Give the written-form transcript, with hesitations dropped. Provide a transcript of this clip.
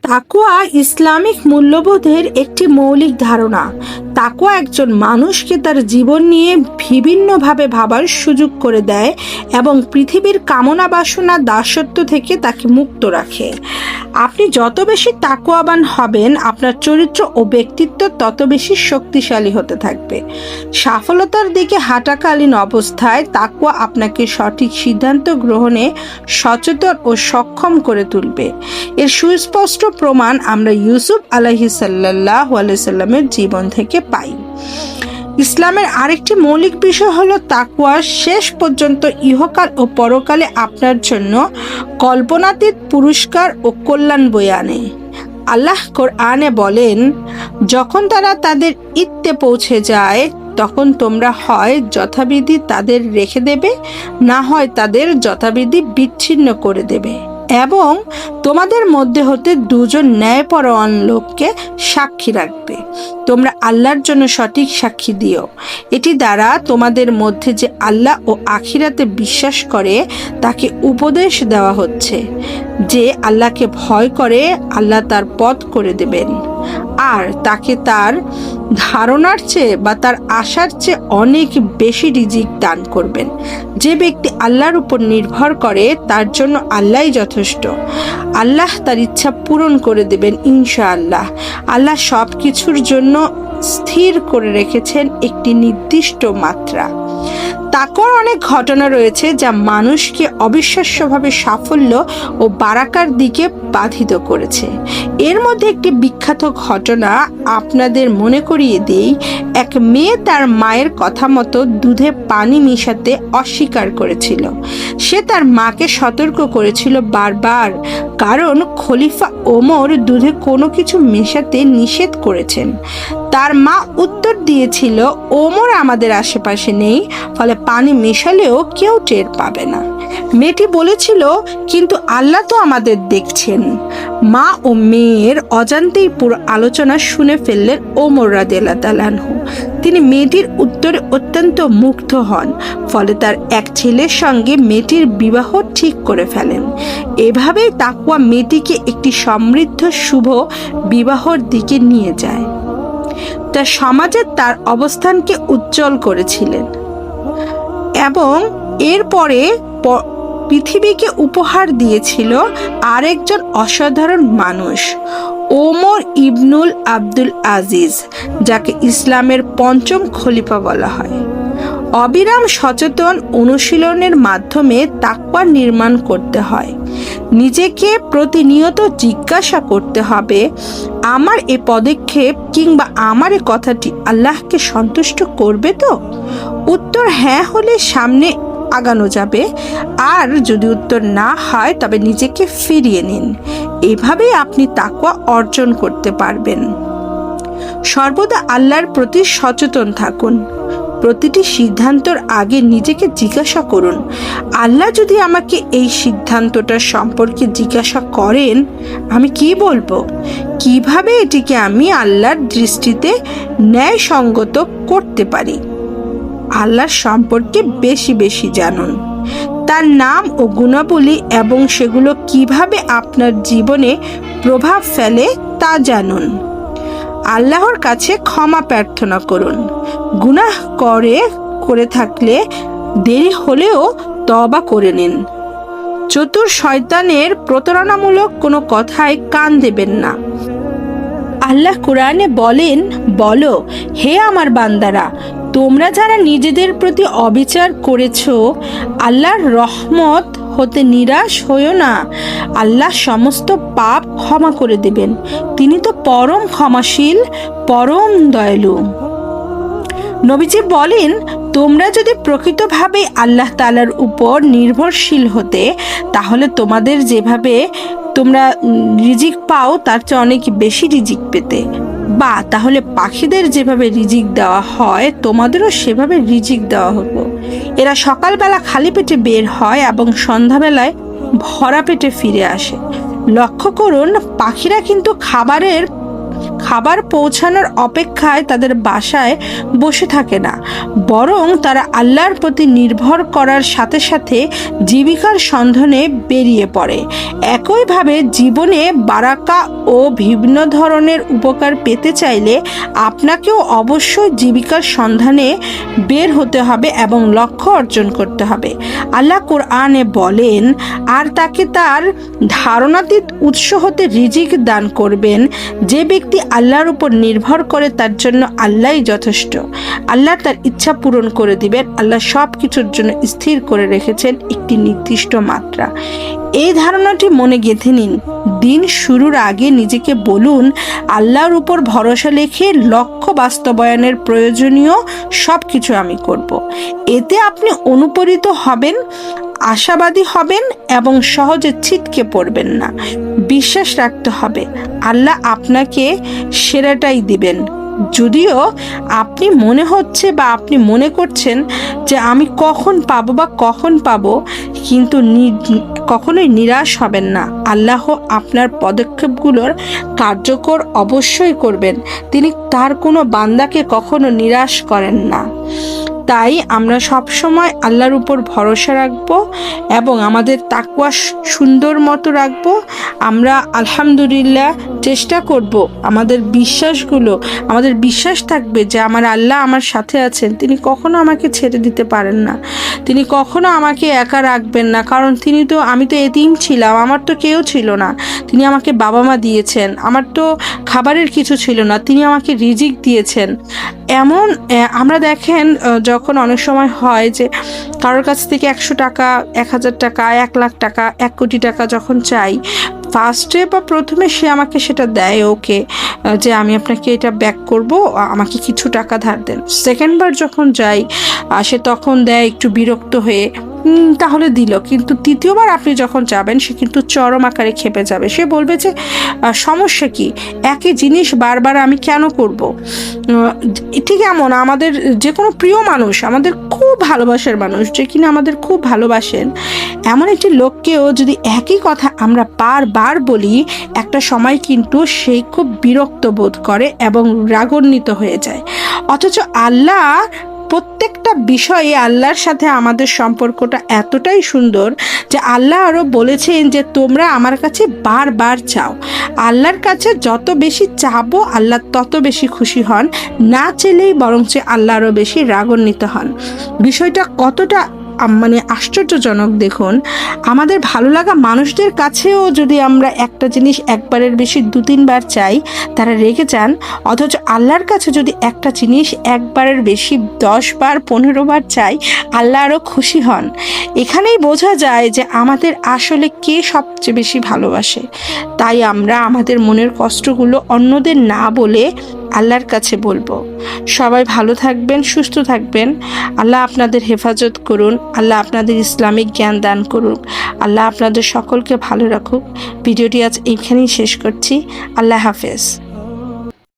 তাকওয়া ইসলামিক মূল্যবোধের একটি মৌলিক ধারণা। তাকওয়া একজন মানুষকে তার জীবন নিয়ে বিভিন্নভাবে ভাবার সুযোগ করে দেয় এবং পৃথিবীর কামনা বাসনা দাসত্ব থেকে তাকে মুক্ত রাখে। আপনি যত বেশি তাকওয়াবান হবেন, আপনার চরিত্র ও ব্যক্তিত্ব তত বেশি শক্তিশালী হতে থাকবে। সফলতার দিকে হাঁটাকালীন অবস্থায় তাকওয়া আপনাকে সঠিক সিদ্ধান্ত গ্রহণে সচেতন ও সক্ষম করে তুলবে। এর সুস্পষ্ট প্রমাণ আমরা ইউসুফ সাল্লাল্লাহু আলাইহি সাল্লামের জীবন থেকে পাই। ইসলামের আরেকটি মৌলিক বিষয় হলো তাকওয়া শেষ পর্যন্ত ইহকাল ও পরকালে আপনার জন্য কল্পনাতীত পুরস্কার ও কল্যাণ বয়ে আনে। আল্লাহ কোরআনে বলেন, যখন তারা তাদের ইত্যে পৌঁছে যায় তখন তোমরা হয় যথাবিধি তাদের রেখে দেবে, না হয় তাদের যথাবিধি বিচ্ছিন্ন করে দেবে এবং তোমাদের মধ্যে হতে দুজন ন্যায়পরায়ণ লোককে সাক্ষী রাখবে। তোমরা আল্লাহর জন্য সঠিক সাক্ষী দিও। এটি দ্বারা তোমাদের মধ্যে যে আল্লাহ ও আখিরাতে বিশ্বাস করে তাকে উপদেশ দেওয়া হচ্ছে যে আল্লাহকে ভয় করে আল্লাহ তার পথ করে দেবেন আর তাকে তার ধারণার চেয়ে বা তার আশার চেয়ে অনেক বেশি রিজিক দান করবেন। যে ব্যক্তি আল্লাহর উপর নির্ভর করে তার জন্য আল্লাহই যথেষ্ট। আল্লাহ তার ইচ্ছা পূরণ করে দেবেন ইনশাআল্লাহ। আল্লাহ সব কিছুর জন্য স্থির করে রেখেছেন একটি নির্দিষ্ট মাত্রা। তাকওয়ার অনেক ঘটনা রয়েছে যা মানুষকে অবিশ্বাস্যভাবে সাফল্য ও বারাকার দিকে বাধিত করেছে। এর মধ্যে একটি বিখ্যাত ঘটনা আপনাদের মনে করিয়ে দেই। এক মেয়ে তার মায়ের কথা মতো দুধে পানি মিশাতে অস্বীকার করেছিল। সে তার মাকে সতর্ক করেছিল বারবার, কারণ খলিফা ওমর দুধে কোনো কিছু মেশাতে নিষেধ করেছেন। তার মা উত্তর দিয়েছিল, ওমর আমাদের আশেপাশে নেই, ফলে পানি মেশালেও কেউ টের পাবে না। মেয়েটি বলেছিল, কিন্তু আল্লাহ তো আমাদের দেখছেন। মা ও মেয়ের অজান্তেই পুরো আলোচনা শুনে ফেললেন ওমর রাদিয়াল্লাহু তাআলা আনহু। তিনি মেয়েটির উত্তরে অত্যন্ত মুগ্ধ হন, ফলে তার এক ছেলের সঙ্গে মেয়েটির বিবাহ ঠিক করে ফেলেন। এভাবেই তাকওয়া মেয়েটিকে একটি সমৃদ্ধ শুভ বিবাহর দিকে নিয়ে যায়। তার সমাজে তার অবস্থানকে উজ্জ্বল করেছিলেন এবং এরপরে পৃথিবীকে উপহার দিয়েছিল আরেকজন অসাধারণ মানুষ, ওমর ইবনুল আব্দুল আজিজ, যাকে ইসলামের পঞ্চম খলিফা বলা হয়। অবিরাম সচেতন অনুশীলনের মাধ্যমে তাকওয়া নির্মাণ করতে হয়। নিজেকে প্রতিনিয়ত জিজ্ঞাসা করতে হবে, আমার এ পদক্ষেপ কিংবা আমার এ কথাটি আল্লাহকে সন্তুষ্ট করবে তো? উত্তর হ্যাঁ হলে সামনে আগানো যাবে, আর যদি উত্তর না হয় তবে নিজেকে ফিরিয়ে নিন। এভাবেই আপনি তাকওয়া অর্জন করতে পারবেন। সর্বদা আল্লাহর প্রতি সচেতন থাকুন। প্রতিটি সিদ্ধান্তর আগে নিজেকে জিজ্ঞাসা করুন, আল্লাহ যদি আমাকে এই সিদ্ধান্তটা সম্পর্কে জিজ্ঞাসা করেন, আমি কি বলবো? কিভাবে এটিকে আমি আল্লাহর দৃষ্টিতে ন্যায়সঙ্গত করতে পারি? আল্লাহর সম্পর্কে বেশি বেশি জানুন, তার নাম ও গুণাবলী এবং সেগুলো কিভাবে আপনার জীবনে প্রভাব ফেলে তা জানুন। আল্লাহর কাছে ক্ষমা প্রার্থনা করুন। গুনাহ করে থাকলে দেরি হলেও তওবা করে নিন। চতুর শয়তানের প্রতারণামূলক কোনো কথায় কান দেবেন না। আল্লাহ কোরআনে বলেন, বলো, হে আমার বান্দারা, তোমরা যারা নিজেদের প্রতি অবিচার করেছো, আল্লাহর রহমত হতে নিরাশ হইও না। আল্লাহ সমস্ত পাপ ক্ষমা করে দেবেন। তিনি তো পরম ক্ষমাশীল, পরম দয়ালু। নবীজি বলেন, তোমরা যদি প্রকৃতভাবে আল্লাহ তাআলার উপর নির্ভরশীল হতে, তাহলে তোমাদের যেভাবে তোমরা রিজিক পাও তার চেয়ে অনেক বেশি রিজিক পেতে, বা তাহলে পাখিদের যেভাবে রিজিক দেওয়া হয় তোমাদেরও সেভাবে রিজিক দেওয়া হতো। এরা সকালবেলা খালি পেটে বের হয় এবং সন্ধ্যাবেলায় ভরা পেটে ফিরে আসে। লক্ষ্য করুন, পাখিরা কিন্তু খাবারের খাবার পৌঁছানোর অপেক্ষায় তাদের বাসায় বসে থাকে না, বরং তারা আল্লাহর প্রতি নির্ভর করার সাথে সাথে জীবিকার সন্ধানে বেরিয়ে পড়ে। একইভাবে জীবনে বারাকা ও বিভিন্ন ধরনের উপকার পেতে চাইলে আপনাকেও অবশ্যই জীবিকার সন্ধানে বের হতে হবে এবং লক্ষ্য অর্জন করতে হবে। আল্লাহ কোরআনে বলেন, আর তাকে তার ধারণাতীত উৎস হতে রিজিক দান করবেন। যে ব্যক্তি আল্লাহর উপর নির্ভর করে তার জন্য আল্লাহই যথেষ্ট। আল্লাহ তার ইচ্ছা পূরণ করে দিবেন। আল্লাহ সব কিছুর জন্য স্থির করে রেখেছেন একটি নির্দিষ্ট মাত্রা। এই ধারণাটি মনে গেঁথে নিন। দিন শুরুর আগে নিজেকে বলুন, আল্লাহর উপর ভরসা রেখে লক্ষ্য বাস্তবায়নের প্রয়োজনীয় সব কিছু আমি করব। এতে আপনি অনুপ্রাণিত হবেন, আশাবাদী হবেন এবং সহজে ছিটকে পড়বেন না। বিশ্বাস রাখতে হবে, আল্লাহ আপনাকে সেরাটাই দিবেন। যদিও আপনি মনে হচ্ছে বা আপনি মনে করছেন যে আমি কখন পাবো, কিন্তু কখনোই নিরাশ হবেন না। আল্লাহ আপনার পদক্ষেপগুলোর কার্যকর অবশ্যই করবেন। তিনি তার কোনো বান্দাকে কখনো নিরাশ করেন না। তাই আমরা সবসময় আল্লাহর উপর ভরসা রাখব এবং আমাদের তাকওয়া সুন্দর মতো রাখব। আমরা আলহামদুলিল্লাহ চেষ্টা করব, আমাদের বিশ্বাস থাকবে যে আমার আল্লাহ আমার সাথে আছেন। তিনি কখনো আমাকে ছেড়ে দিতে পারেন না, তিনি কখনো আমাকে একা রাখবেন না। কারণ আমি তো এতিম ছিলাম, আমার তো কেউ ছিল না। তিনি আমাকে বাবা মা দিয়েছেন, আমার তো খাবারের কিছু ছিল না, তিনি আমাকে রিজিক দিয়েছেন। আমরা দেখেন, যখন অনেক সময় হয় যে কারোর কাছ থেকে 100 টাকা, 1000 টাকা, 1 লাখ টাকা, 1 কোটি টাকা যখন চাই, ফার্স্টে বা প্রথমে সে আমাকে সেটা দেয়, ওকে যে আমি আপনাকে এটা ব্যাক করব, আমাকে কিছু টাকা ধার দেন। সেকেন্ডবার যখন যাই, সে তখন দেয় একটু বিরক্ত হয়ে, তাহলে দিল। কিন্তু তৃতীয়বার আপনি যখন যাবেন, সে কিন্তু চরম আকারে ক্ষেপে যাবে। সে বলবে যে সমস্যা কি, একই জিনিস বারবার আমি কেন করব। ঠিক এমন আমাদের যে কোনো প্রিয় মানুষ, আমাদের খুব ভালোবাসার মানুষ, যে কিনা আমাদের খুব ভালোবাসেন, এমন একটি লোককেও যদি একই কথা আমরা বারবার বলি, একটা সময় কিন্তু সে খুব বিরক্ত বোধ করে এবং রাগান্বিত হয়ে যায়। অথচ আল্লাহ প্রত্যেকটা বিষয়ে, আল্লাহর সাথে আমাদের সম্পর্কটা এতটাই সুন্দর যে আল্লাহ আরও বলেছেন যে তোমরা আমার কাছে বারবার চাও। আল্লাহর কাছে যত বেশি চাবো, আল্লাহ তত বেশি খুশি হন। না চাইলেই বরঞ্চ আল্লাহ আরও বেশি রাগান্বিত হন। বিষয়টা কতটা আশ্চর্যজনক দেখুন। আমাদের ভালো লাগা মানুষদের কাছেও যদি আমরা একটা জিনিস একবারের বেশি 2-3 বার চাই, তারা রেগে যান। অথচ আল্লাহর কাছে যদি একটা জিনিস একবারের বেশি 10 বার 15 বার চাই, আল্লাহ আরও খুশি হন। এখানেই বোঝা যায় যে আমাদের আসলে কে সবচেয়ে বেশি ভালোবাসে। তাই আমরা আমাদের মনের কষ্টগুলো অন্যদের না বলে আল্লাহর কাছে বলবো। সবাই ভালো থাকবেন, সুস্থ থাকবেন। আল্লাহ আপনাদের হেফাজত করুন। আল্লাহ আপনাদের ইসলামিক জ্ঞান দান করুন। আল্লাহ আপনাদের সকলকে ভালো রাখুক। ভিডিওটি আজ এইখানেই শেষ করছি। আল্লাহ হাফেজ।